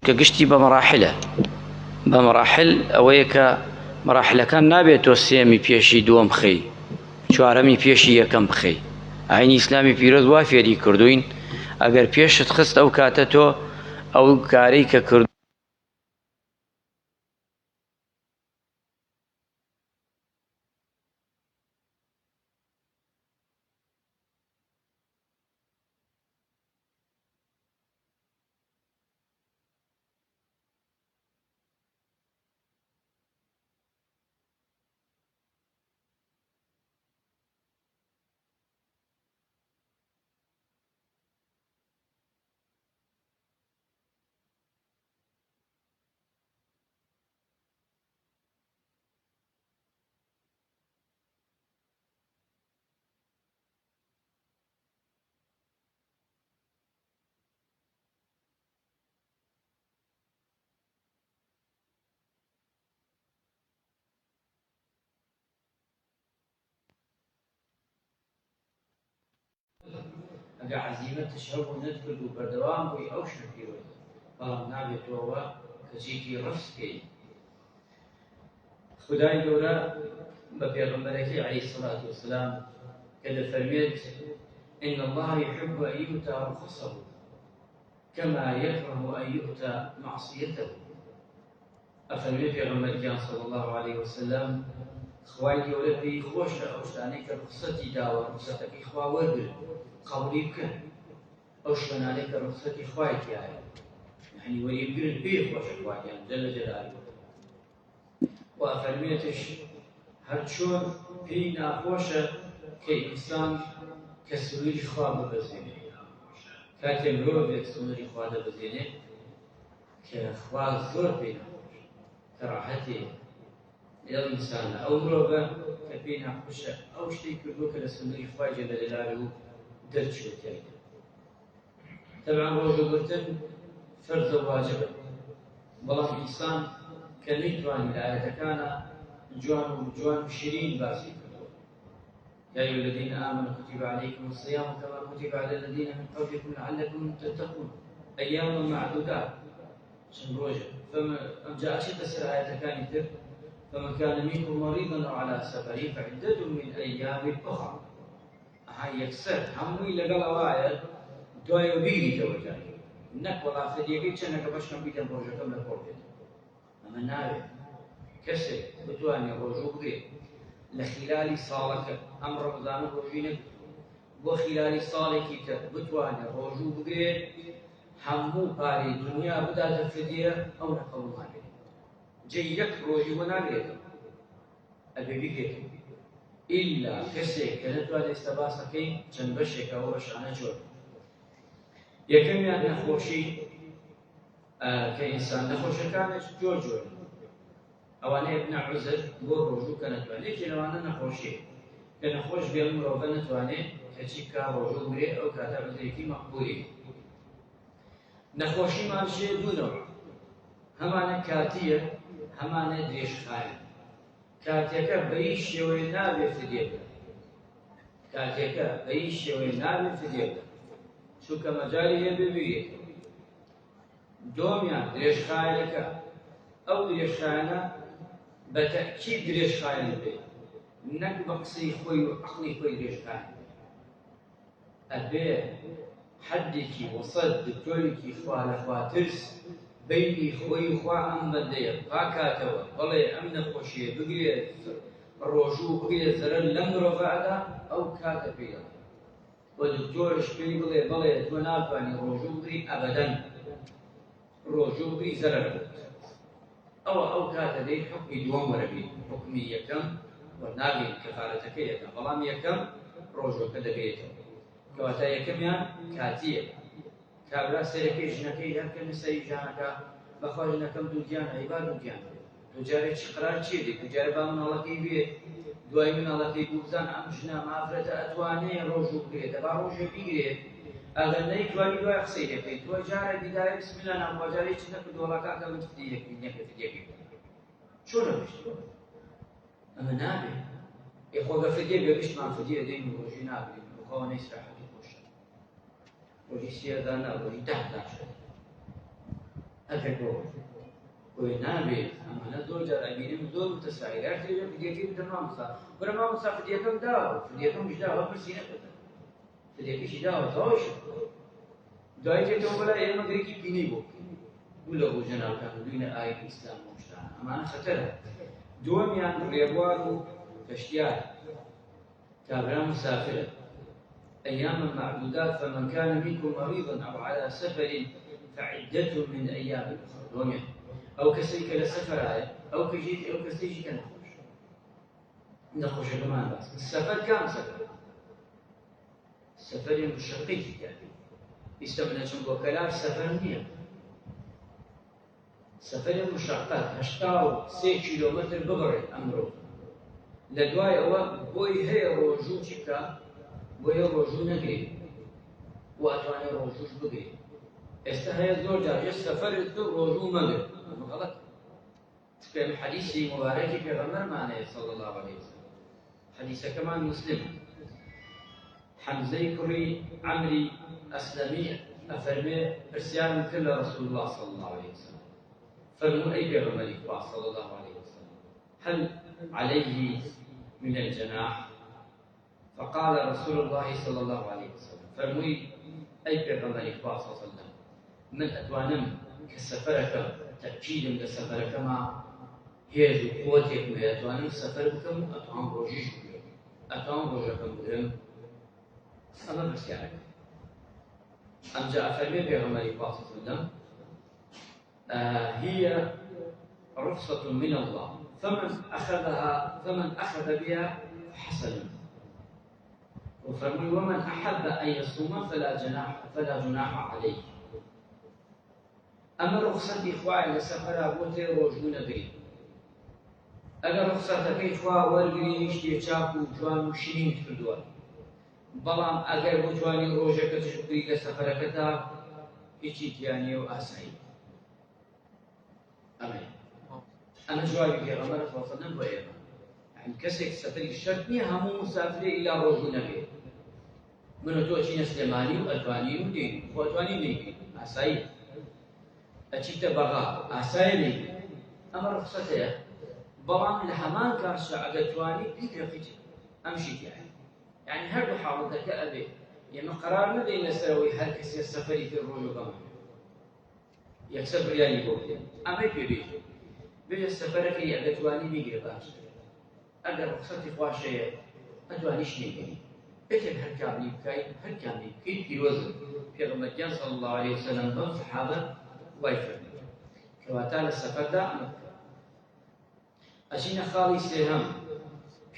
كقشتي بمراحل أويك مراحل كان نابێت تۆ سێمی پێشی دووەم بخەی چوارەمی پێشی یەکەم بخەی. ئاینی ئیسلامی پیرۆز وا فێری کردوین ئەگەر پێشت خست ئەو کاتە تۆ ئەو کارەی کە کرد ئەگە عەزیمەتش هەبوو نەتکرد و بەردەوام بووی ئەو شتە پیرۆز، بەڵام نابێتەوە کەچێکی ڕەفس بکەی. خودای گەورە بە پێغەمبەرەکەی عەلەیهی سەڵات وەسەلام کە دەفەرمێت إن الله يحب أن يؤتى رخصه كما يكره أن يؤتى معصيته. ئەفەرمێت پێغەمبەرەکەی صلی الله عليه وسلم خوای گەورە پێی خۆشە ئەو شتانەی کە ڕخسەتی داوە ڕخسەتەکەی خوا وەرگرت قبولی بکەن. ئەو شتانەی کە ڕخسەتی خوای تایە یعنی وەریبگرن پێی خۆشە خوایان جەل جەلالوه. و ئەفەرمێتش هەر چۆن پێی ناخۆشە کە ئینسان کە سنووری خوا ببەزێنێ. کاتێ مرۆڤێک سنووری خوا دەبەزێنێ کە خوا زۆر پێی ناخۆشە کە ڕاحەتێ لەگەڵ ئینسانە. ئەو مرۆڤە کە پێی ناخۆشە ئەو شتەی کردووە کە لە سنووری خوای جەل جەلالوه دەرچووە تایدا. طبعا ڕۆژوگرتن فەرزە و واجبە، بەڵام ئینسان کە نەیتوانی لە ئاەتەکانە جوان و شیرین باسی کردووە. يا أيها الذين آمنوا كتب عليكم الصيام كما كتب على الذين من قبلكم لعلكم تتقون أياما معدودات. شن روجة فما جاء شيء تسير آياتكان تر فمن كان منكم مريضا أو على سفر فعدة من أيام أخرى. هاي يكسر هموي لقل أوايا دوای بیری توجهی نک ولا فدیه چه نک باش کم بیدم روزه کم نخورده. اما ناره کسی بتوانی روزو بگه لخلالی سالک ام رمضان روزی نک و خلالی سالی کی تر بتوانی روزو بگه همو پاری دنیا بدات فدیه او نقول ماله جی یک روزی و نگرد ابی بگه إلا کسی که نتوانی استباسه کی چند بشه که او شانه جور. یەکەمیان نەخۆشی کە ئینسان نەخۆشەکانش جۆر جۆر ئەوانەیە بنە عوزر بۆ ڕۆژوو کە نەتوانێت. یەکێ لەوانە نەخۆشی کە نەخۆش بێ مرۆڤە نەتوانێت کەچی بکا ڕۆژوو بگرێ ئەو کاتە عوزرێکی مەقبولی. نەخۆشیمانشێ دوونەوە، هەمانە کاتیە هەمانە درێژخایە. کاتێکە بە هیچ شێوەیە نابێت فدیە بدات، کاتێکە بە هیچ شێوەیە نابێت فدیە بدات چونکە مەجالی هەیە ببوویێت. دۆمیان درێژخایەکە ئەو درێژخایەنە بە تەئکید درێژخایەن بێت نەک بە قسەی خۆی و عەقڵی خۆی درێژخایەن ئەبێ حەدێکی وەسەط دکتۆرێکی خوا لەخوا ترس بەینی خۆی و خوا ئەم بەندەیە پاکاتەوە بەڵێ ئەم نەخۆشیە بگرێت ڕۆژوو بگرێت زەرەر لەم مرۆڤەدا ئەو کاتە پێی دەڵێ. و دکتۆرش پێی بڵێ بەڵێ تۆ ناتوانی ڕۆژوو بگری ئەبەدەن ڕۆژوو بگری زەرەر بێت. ئەو کاتە دەی حوکمی دووەم وەرەگری. حوکمی یەکەم وەرناگرین کەفارەتەکەی یەکەم، بەڵام یەکەم ڕۆژوەکە دەگرێتەوە. کەواتە یەکەمیان کاتیە. کابرا سەرەکەی ژنەکەی هەر کە نسەی ژانەکە بەخوا ژنەکەم دوو گیانە ئەی با دوو گیان دوو جارێکی قرار چیە دێت دوو جارە با مناڵەکەی بێت دوای مناڵەکەی بوزان ئەم ژنە مافرەتە ئەتوانێ ڕۆژوو بگرێت دەبا ڕۆژێ بیگرێت ئەگەر نەیتوانی دوای قسەی دەکەیت دوای جارە بیدایە بسمیللا ناخوا جارێکی نەکرد وەڵاکاکە من فدیەکی نەکە فدیەکی چۆنە بشت ئەمە نابێت. خۆگە فدیە بێ بشتمان فدیە دەین و ڕۆژی نابێت بخەوە نەیسراحەتی خۆشە ڕۆژی سێدان ڕۆژی دەهدان شد ئەگەر بۆ بۆی نابێت ئەمانە زۆر جار ئەبینم زۆر متەساهل هەر تێژە فدیەکەی بدەن مامۆستا وەرە مامۆستا فدیەکەم داوە فدیەکەمیش داوە پرسی نەکردن فدیەکەیشی داوە تەواوی شد دوای دێتەوە بەلای ئێمە گرێکی بینەی بۆ بوو لە ڕۆژە ناوکان و دوینە ئاەتی ئیسلام و شتانە ئەمانە خەتەرە دووەمیان ڕێبوار و کەشتیار کابرا مسافرە أياما معدودات فمن كان منكم مريضا أو على سفر فعدة من أيام أخرى أو كسيك لسفر أو كجيت أو كسيجي كنخوش نخوش كمان بس السفر كان سفر السفر مشقي يعني يستمنى شنبو كلام سفر نية سفر مشقات هشتاو 3 كيلومتر ببرد أمره لدواي أو بوي هي روجو تشيكا بۆیە ڕۆژوو نەگرێت و ئەتوانێت ڕۆژووش بگرێت ئێستا هەیە زۆر جار هێز سەفەرت کرد ڕۆژوو مەگرت ئەمە غەڵەت پێم حەدیثی مبارەکی پێغەمبەرمانەیە صلی الله علیه وسلم حەدیثەکەمان مسلم حەمزەی کوڕی عەمری ئەسلەمی ئەفەرمێ پرسیارم کرد لە رسول الله صلی الله علیه وسلم فەرموو ئەی پێغەمبەری خوا صلی الله علیه وسلم هل عليه من الجناح فقال رسول الله صلى الله عليه وسلم فرموي أي پیغمبر إخبار صلى الله عليه وسلم من أتوانم كسفرك تأكيد لسفرك ما هيز قوتك ما أتوانم سفر بكم أتوان روجيش بكم أتوان روجكم بكم أما بس يعني أم جاء فرمي پیغمبر إخبار صلى الله عليه وسلم هي رخصة من الله فمن أخذ بها فحسن وفرمي ومن أحب أن يصوم فلا جناح عليه أما رخصة إخوائي لسفر أبوتي روجون بري أجا رخصة إخوائي ورقريش يشاكو جوان وشنين تكردوان بلام أجا بجواني روجك تشكري لسفر كتا إيشيت يعني وأسعي أمين أنا جوابي في غمرة صلى الله عليه وسلم بأيما يعني كسك سفري الشرط نية همو مسافري إلى روجون بري من توجين سليماني وألباني ودين وألباني نيجي أساي أشيت بغا أساي نيجي أما رخصته بلام لحمان كارش عقدواني بيك رفيجي أمشي يعني هرب حاولتك أبي يعني قرار ندي نسروي هر كسي السفري في الرجل كمان يكسب ريالي بوكي أما يبيجي بيجي السفرك عقدواني نيجي باش أقدر رخصتي خواشية أدوانيش نيجي بكر هر كاملي بكاي هر كاملي بكاي في وزن في رمضان صلى الله عليه وسلم بن صحابة وايفر كواتال السفر دا أجينا خالي سيهم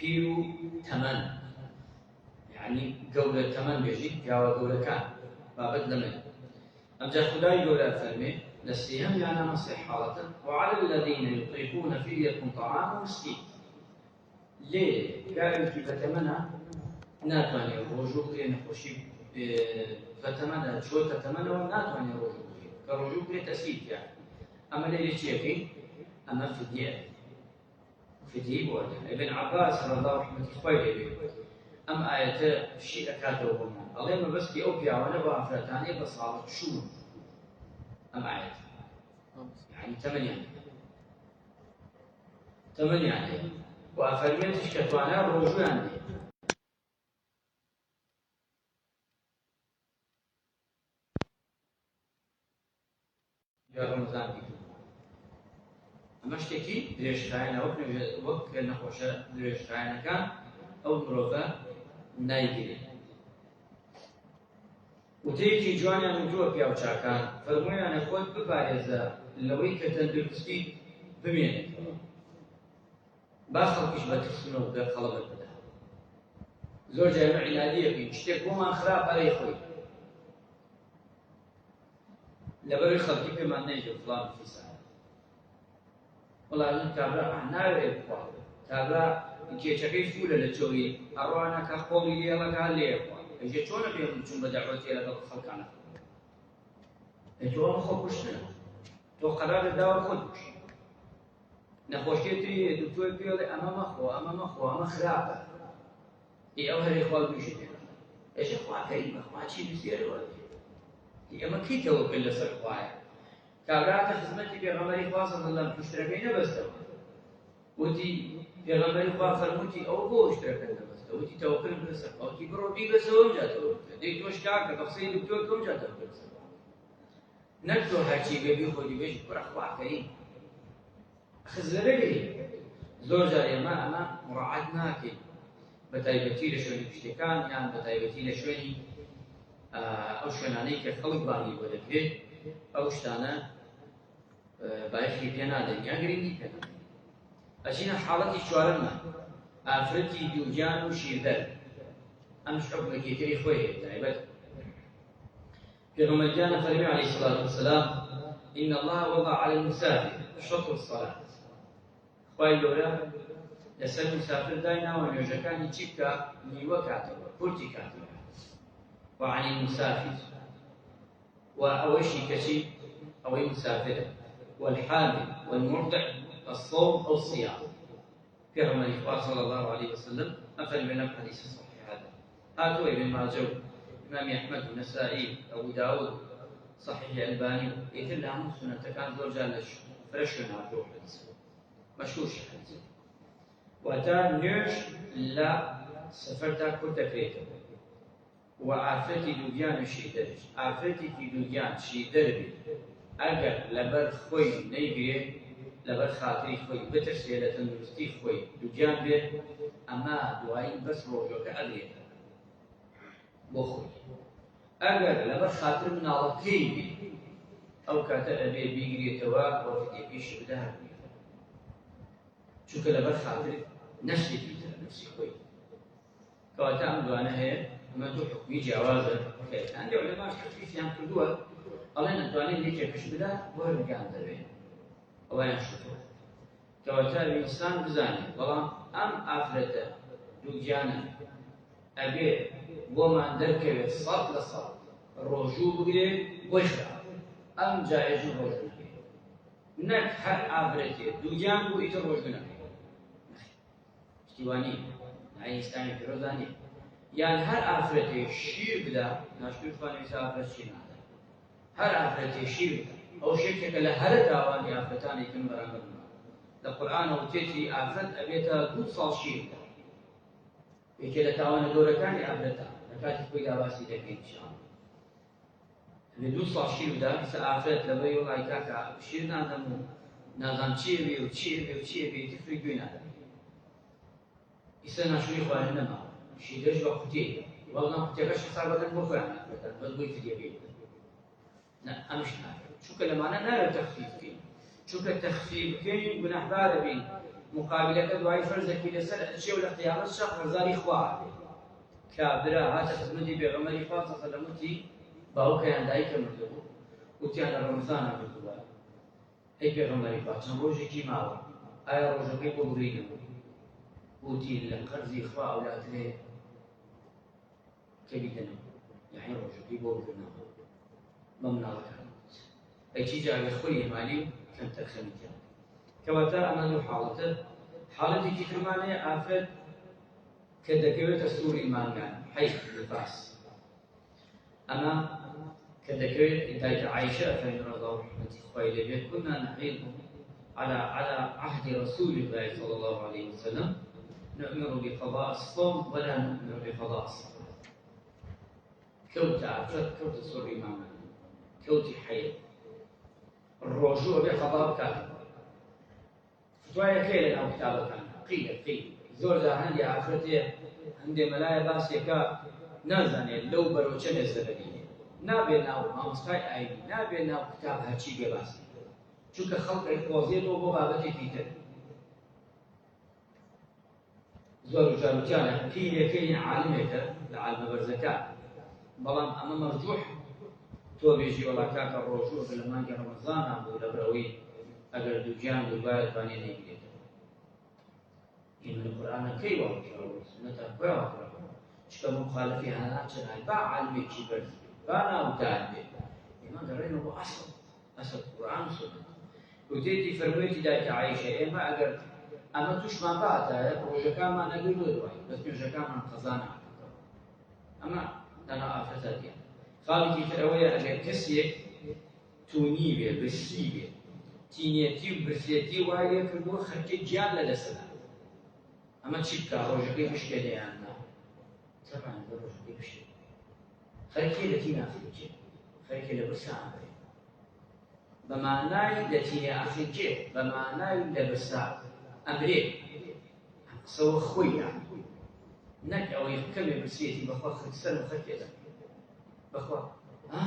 بيرو تمن يعني قولة تمن بيجي جاوا قولة كان بابد لمن أمجا خداي قولة فرمي للسيهم يعني مصيح حالة وعلى الذين يطيقون فدية طعام مسكين ليه قالوا كيف تمنى ناتواني ڕۆژوو کرێ نەخۆشی بەتەمەنە چۆتە تەمەنەوە ناتوانێ ڕۆژوو کرێ کە ڕۆژوو کرێ تەسیب کرد ئەمە لێرە چیەکەی ئەمە فدیە فدیەی بۆ ئەدەن ابن عباس رضی الله عنه خۆی لێبێ ئەم ئایەتە شی ئەکاتەوە بۆمان ئەڵێ مەبەستی ئەو پیاوانە بە ئافرەتانەی بە ساڵەت شوون ئەم ئایەت یعنی تەمەنیان هەیە و ئەفەرمێتش کە توانای ڕۆژوویان هەیە یا ڕەمەزان دیتون ئەمە شتێکی درێژخایەنە وەک نەخۆشە درێژخایەنەکان ئەو مرۆڤە نایگرێت وتەیەکی جوانیان وتووە پیاوچاکان فەرموویانە خۆت بپارێزە لەوەی کە تەندروستی بمێنێتەوە با خەڵکیش بە ترسنەوە بە خەڵەبەت بدە زۆر جار ئێمە عینادیەکەین شتێک بۆمان خراپ ئەرەی خۆی لەبەرەوەی خەڵکی پێمان نەیژە فڵان فیسان وەڵام کابرا ناوێت بخوات کابرا کێچەکەی فولە لە چۆوی ئەڕوانە کە خۆڵی لێڵەکە لێ بخوات ئەژێ چۆنە پێم بچوون بە دەعوەتێ لەگەڵ خەڵکانە تۆ ئەمە خۆ کوشتنە تۆ قەرارە داوە خۆت بکوژی نەخۆشیەتری دکتۆر پێڵێ ئەمە مەخۆ ئەمە خراپە ئەو هەرێ خوا دوژی پێ ئەژێ خوا کەریمە خوا چی بزیێرەوە ئەمە کەی تەوەکل لەسەر خوایە کابراکە خزمەتی پێغەمبەری خوا صلی الله علیه و شتەکەی نەبەستەوە وتی پێغەمبەری خوا فەرمووتی ئەو بۆ شتەکە نەبەستەوە وتی تەوەکل بەسەر ئەوتی بڕۆ بیبەسەوە ئەمجا تەوەکل دەی تۆش کاکە بە قسەی دکتۆر تۆ ئەمجا تەوەکل نەک تۆ هەرچی بێبی خۆی بێژی کوڕە خواکەین خزلەرەگەی زۆر جار ئێمە ئەمە مڕاعات ناکەین بە تایبەتی لە شوێنی پشتەکان یان بە تایبەتی لە شوێنی ئەو شوێنانەی کە خەڵک بانی بۆ دەکرێت ئەو شتانە بایەخی پێ نادەین یان گرنگی پێ نادەین ئەچینە حاڵەتی چوارەممان ئافرەتی دووگیان و شیردەر ئەمش حکمێکی تری خۆی هەیە تایبەت پێغەمبەرجانە فەرمی عەلەیهی الصلاة والسلام إن الله وضع على المسافر شطر الصلاة خوای گەورە لەسەر مسافر دایناوە نوێژەکانی چی بکە نیوە کاتەوە کورتی کاتەوە وعن المسافر وأوشي كشي أو مسافر والحامل والمرضع الصوم أو الصيام كما قال صلى الله عليه وسلم أفل من الحديث الصحيح هذا هاتوا ابن ماجه إمام أحمد والنسائي أبو داود صحيح الألباني يتل لهم سنة كان زور جالش فرشنا في الحديث مشهور الحديث وأتى نيش لا سفرتا كنت كريته وعافەتی دووگیان شی دەرج ئافرەتێکی دووگیان شی دەربێ ئەگەر لەبەر خۆی نەیگرێت لەبەر خاتری خۆی بترسێ لە تەندروستی خۆی دووگیان بێت ئەمە دوایی بەس ڕۆژەکە ئەگرێت بۆ خۆی ئەگەر لەبەر خاتر مناڵەکەی بێ ئەو کاتە ئەبێ بیگرێتەوە وەفدیەکەیشی بدە هەربێت چونکە لەبەر خاتر نەشتێکی تر نفسی خۆی کەواتە ئەم دوانە هەیە ئەمە دوو حکمی جیاوازە هەندێک عولەماش تەخفیفیان کردووە ئەڵێن ئەتوانێت یەکێکش بدە بۆ هەرگیان دەبێت ئەوەیان شتووە کەواتە ئینسان بزانێت بەڵام ئەم ئافرەتە دووگیانە ئەبێ بۆمان دەرکەوێت 100% ڕۆژوو بگرێت بۆی خراپ ئەم جایەژی ڕۆژوو نەکەێت نەک هەر ئافرەتێت دووگیان بوو ئیتر ڕۆژوو نەکەێت شتیوانی نای ئیسلامی پیرۆزانێت یان هەر ئافرەتێ شیر بدا ناشتوشخوانەویسە ئافرەت چی نادە هەر ئافرەتێ شیر بدا ئەو شێکێکە لە هەرە تاوانی ئافرەتانی کن بەرامبەر لە قورئانە وتێتی ئافرەت ئەبێتە 2 ساڵ شیر بدا یەکێ لە تاوانە گەورەکانی ئافرەتە لە کاتی خۆی داباسی دەکەین شان لە 2 ساڵ شیر بدا ئیسا ئافرەت لەبەری وڵای کاکە شیر نادەم و نازان چیە بێ و چیە بێ و چیە بێ تفری گوێ نادەم ئیسا ناشوی خوانە نەماوە شیدەش بە قوتێ وەڵام قوتێکەش حساب بەکەن بۆ خۆیان ناکرێتن بەس بۆی فدیە بێت ئەمش ناکرێت چونکە لەمانە ناوێت تەخفیف بکەین چونکە تەخفیف بکەین گوناحبارە بین مقابلەکە دوای فەرزێکی لەسەر ئەچێ و لە قیامەت شەق هەزاری خوا بێت کابرا هاتە خزمەتی پێغەمبەری خوا صلی الله علیه و سلم وتی باوکەیان دایکە مردبوو وتیان لە ڕەمەزانە مردووە ئەی پێغەمبەری خوا چەند ڕۆژێکی ماوە ئایا ڕۆژەکەی بۆ بڕینەوە وتی لە قەرزی خوا ئەولاترێ كبيدنا يعني رجل بورنا ممنع كانت أي شيء جاء خوي مالي كم تخميت كواتا أنا حالتي كترمانة آفت كدكوت السور إيمان حيث النفاس أما كدكوت إنتاج عائشة فإن رضا رحمة خوي لبيت كنا نحيض على عهد رسول الله صلى الله عليه وسلم نؤمر بقضاء الصوم ولا نؤمر بقضاء الصلاة كوت عفرت كوت سور إماما كوت حيض الرجوع بقضاء كاتب فتوايا كيلا أو كتابة كان قيل زور هندي عفرتي هندي ملايا باسيكا نازاني لو بروچن الزبدية نابي ناو ما مستعي أيدي نابي ناو كتاب هاتشي باسي چونك خلق القوزيل وبابتي فيتر زور جاروتيانا كيل عالمك لعالم برزكات بەڵام ئەمە مەرجوح تۆ بێژی وەڵا کاکە ڕۆژوو لە مانگی ڕەمەزانە بوو لە بڕەوەی ئەگەر دووگیان دووبارە توانێت نەیگرێتەوە ئین لە قورئانە کەی واڵکراوە سنەتە کۆی واڵکراوە چکە مخالفی هەنا چنای با عالمێکی بەرز با ناودار بێت ئێمە دەڕێنەوە بۆ ئەسڵ قورئان و سنەت وتێتی فەرموویەتی دایکە عایشە ئێمە ئەگەر ئەمە تووشمان باتایە ڕۆژەکانمان نەگردووە دوای بەس نوێژەکانمان قەزا ناکاتەوە ئەمە لەنا ئافرەتە دیان خاڵێکی تر ئەوەیە ئەگەر کەسێک تونی بێ برسی بێ تینێتی و برسێتی وای لێ کردووە خەرکی گیان لە دەسەدا ئەمە چی بکە ڕۆژەکەی بشکێنێیان نا تەبان بە ڕۆژەکەی بشێت خەرکی لە تینە ئەفریقێ خەرکی لە برسا ئەمرێ بە مانای لە تینێ ئەفریقێ بە مانای لە برسا ئەمرێ قسەوە خۆیە نەک ئەوەی کەمێ برسێتی بەخوا سەر و خەرکێدا بەخوا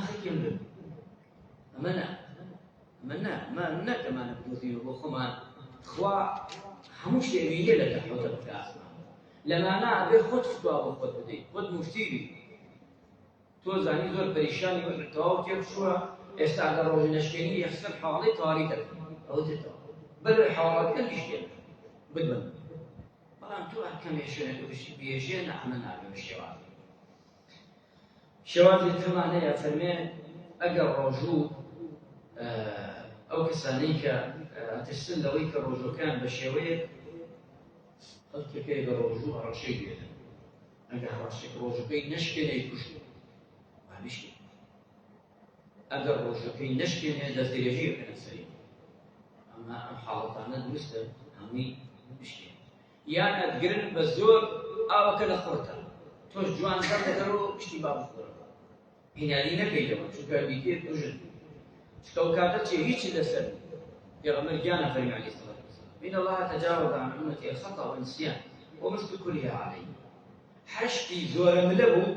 خەرکێم بێ ئەمە نا ئەمە نەکەمانە بدۆزینەوە بۆ خۆمان خوا هەموو شتێک وینێ لە تەحوتە بکە ئاسمان لەمانە ئەبێ خۆت فتوا بۆ خۆت بدەیت خۆت مفتیبی تۆ زانی زۆر پەریشانی تەواو تێ بچووە ئێستا ئەگەر ڕۆژی نەشکێنی یەخسەر حواڵەی تەواوی دەکەن ئەوە تێتەوە بەلەوەی حواڵەتەکە بیشتێن بدبن بەڵام تۆ کەمێ شوێنێک بشی بێژێنە ئەمە نابێ شێوازی شێوازی ترمانەیە فەرمێ ئەگەر ڕۆژوو ئەو کەسانەی کە ئەترسن لەوەی کە ڕۆژەکان بە شێوەیەک خەڵکەکەی بە ڕۆژوو هەڕەشەی بێنن ئەگەر هەڕەشێک ڕۆژەکەی نەشکێنەی کوشت وا بشکێن ئەگەر ڕۆژەکەی نەشکێنێ دەستدرێژی بکەنە سەری ئەمە ئەم حاڵەتانە دروستە هەمووی بشکێن یان ئەدگرن بە زۆر ئاوەکە لە خۆرتە تۆش جوان دەکەرەوە پشتی با بخۆرەوە هینیانی نەکەیتەوە چونکە بیتێت توژن چکە ئەو کاتە چێ هیچی لەسەر پێغەمبەر گیانە فەرمی عەلەیهی سەڵاتو وەسەلام إن الله تجاوز عن أمتي الخطأ والنسيان وما اشتكرها عليه حشتي زۆرە ملە بوو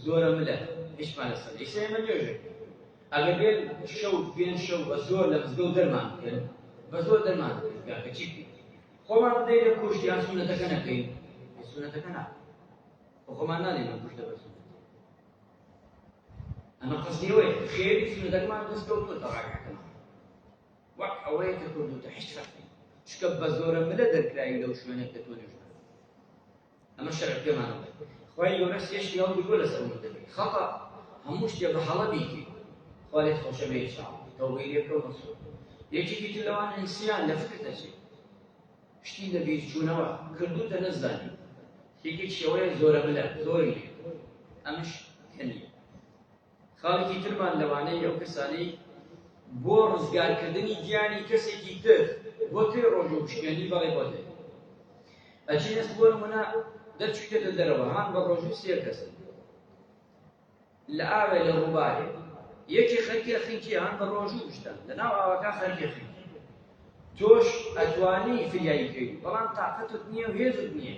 زۆرە ملە هیچ مالەسەر ئیسای من نوێژێک ئەگەر بێن شەو بە زۆر لە مزگەوت دەرمان بکەن بە زۆر دەرمان بکەن کە چی بکەین خۆمان بدەین لە کوشتی یان سونەتەکە نەکەین سونەتەکە ناکەین بۆ خۆمان نادەین لە کوشتە بە سونەت ئەمە قەسدی ئەوەیە خێری سونەتەکەمان دەستکەوتووە تەڕاکەکەمان وەک ئەوەیە کە کردوتە هیچ فەرقی چکە بە زۆرە ملە دەرکراوی لەو شوێنە کە تۆ نوێژان ئەمە شەرع پێمانەوە خوای گەورە سێشتی هەڵ بردووە لەسەر مردەکەی خەتا هەموو شتێک بە هەڵە بیکەی خوا لێت خۆشە بێ ئینشاءڵڵا تەوبەی لێ بکە و بەسوود یەکێکی تر لەوانە ئینسیان لە فکر دەچێت شتی لە بیرچوونەوە کردوتە نەزانی یەکێک شێوەیە زۆرە ملە زۆری لێ ئەمەش هەنیە خاڵێکی ترمان لەوانەیە ئەو کەسانەی بۆ ڕزگارکردنی گیانی کەسێکی تر بۆ توێ ڕۆژ و پشکێنی بەڵێ بۆ دێت ئەچینەست بۆ نمونە دەرچوویتە دەرەوە هان بە ڕۆژ و سێ کەسن لە ئاوێ لە ڕووبارێ یەکی خەرکی خینکی هان بە ڕۆژ و پشتان لەناو ئاوەکە خەرکی خینکی تۆش ئەتوانی فریایی بکەیت بەڵام تاقەتت نییە و هێزت نییە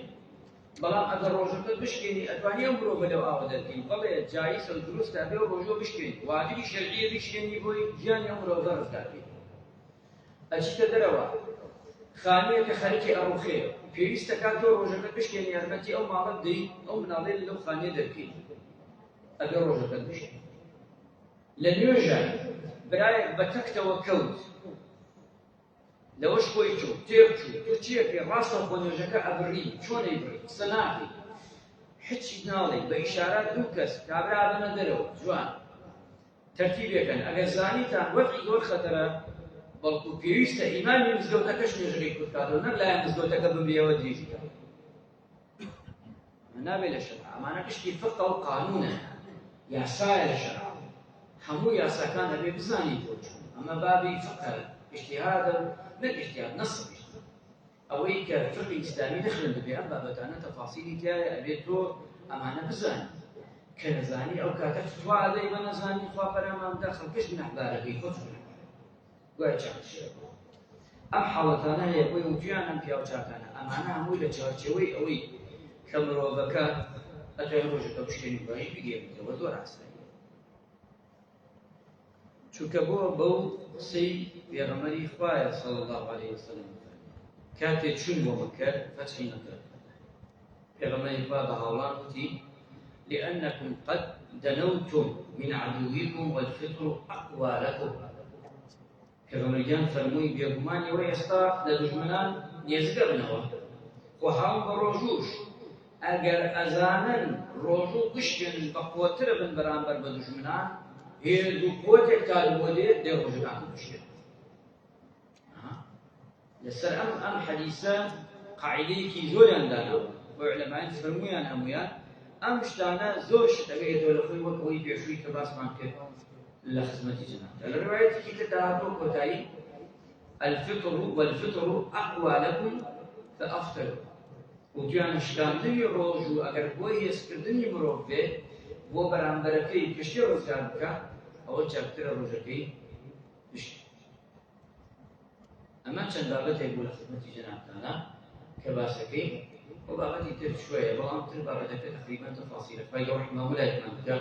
بەڵام ئەگەر ڕۆژەکەت بشکێنی ئەتوانی ئەم مرۆڤە لەو ئاوە دەرکەیت بەڵێ جایزە و دروستە بێ و ڕۆژۆ بشکێنیت واجبی شەرعیە بشکێنی بۆی گیانی ئەم مرۆڤە ڕزگارکەیت ئەچیتە دەرەوە خانەیەکە خەرکی ئەڕوخێ پێویستە کات تۆ ڕۆژەکەت بشکێنی یارمەتی ئەو ماڵەت دەیت ئەو مناڵێ لەو خانەیە دەرکەیت ئەگەر ڕۆژەکەت بشکێنی لە نوێژان برایەک بە تەکتەوە کەوت لەوەش خۆی چوو تێبچوو تۆ چیەکەی ڕاستە بۆ نوێژەکە ئەبڕی چۆنەی بڕی قسە ناکەی هیچی ناڵێ بە ئیشارات دوو کەس کابرا بنە دەرەوە جوان تەرتیبێکەن ئەگەر زانیتان وەقی زۆر خەتەرە بەڵکو پێویستە ئیمامی مزگەوتەکەش نوێژەکەی کورتکاتەوە نەک لایەن مزگەوتەکە بمرێەوە درێژیکە نابێت لە شەرع ئەمانە پشتی فقە و قانونە یاسایە لە شەرع هەموو یاساکان هەبێ بزانیت بۆ چوون ئەمە بابی فقە اجتهادە نەک اجتهاد نەسڵ ئەوەی کە فقی ئیسلامی دەخلن دەبێ ئەم بابەتانە تەفاسیلی تایە ئەبێت تۆ ئەمانە بزانیت کە نەزانی ئەو کاتە فتوا ئەدەی بە نەزانی خوا پەراماندا خەڵکش گوناحبارەکەی خۆت گوایە چاکشێت ئەم حاڵەتانە هەیە بۆی وجیان ئەم پیاو چاکانە ئەمانە هەمووی لە چارچێوەی ئەوەی کە مرۆڤەکە ئەتوانێت ڕۆژەکە بشکێنی بەهی بگێڕێتەوە زۆر ئاساییە چونکە بۆ بەو قسەی پێغەمبەری خوایە صلی الله علیه وسلم کاتێک چوون بۆ مەککە فەتحی مەککە پێغەمبەری خوا بە هاوڵان وتی لأنكم قد دنوتم من عدوكم والفطر أقوى لكم پێغەمبەریان فەرمووی بێگومانی ئەوەی ئێستا لە دوژمنان نێزگە بنەوە خۆ هاوڵ بە ڕۆژووش ئەگەر ئەزانن ڕۆژوو بشکێن بە قووەترە بن بەرامبەر بە دوژمنان هێز و قووەتێک تا بۆ دێت دێ ڕۆژەکان بشکێن لەسەر ئەم حەدیسە قاعیدەیەکی زۆریان داناوە بۆ عولەمایان فەرموویان هەموویان ئەم شتانە زۆر شتەکەیەتەوە لە خۆی وەک ئەوەی پێشووی کە باسمان کرد لخدمة جناب. الرواية كي تتابع وتاي الفطر والفطر أقوى لكم فأفطروا. وجيان شكاندني روجو أجر بوي يسكردني مروفه بو برامبركي كشي روزگار بكا أو چاكتر روجكي بشي. أما چند بابت يقول خدمة جناب تانا كباسكي وبابت يتر شوية بو أمتر بابتك تقريبا تفاصيل فايدو رحمه الله يتمنى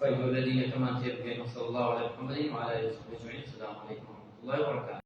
فايدو الذين كمان تبقين صلى الله عليه محمد وعلى آله وصحبه أجمعين. السلام عليكم ورحمة الله وبركاته.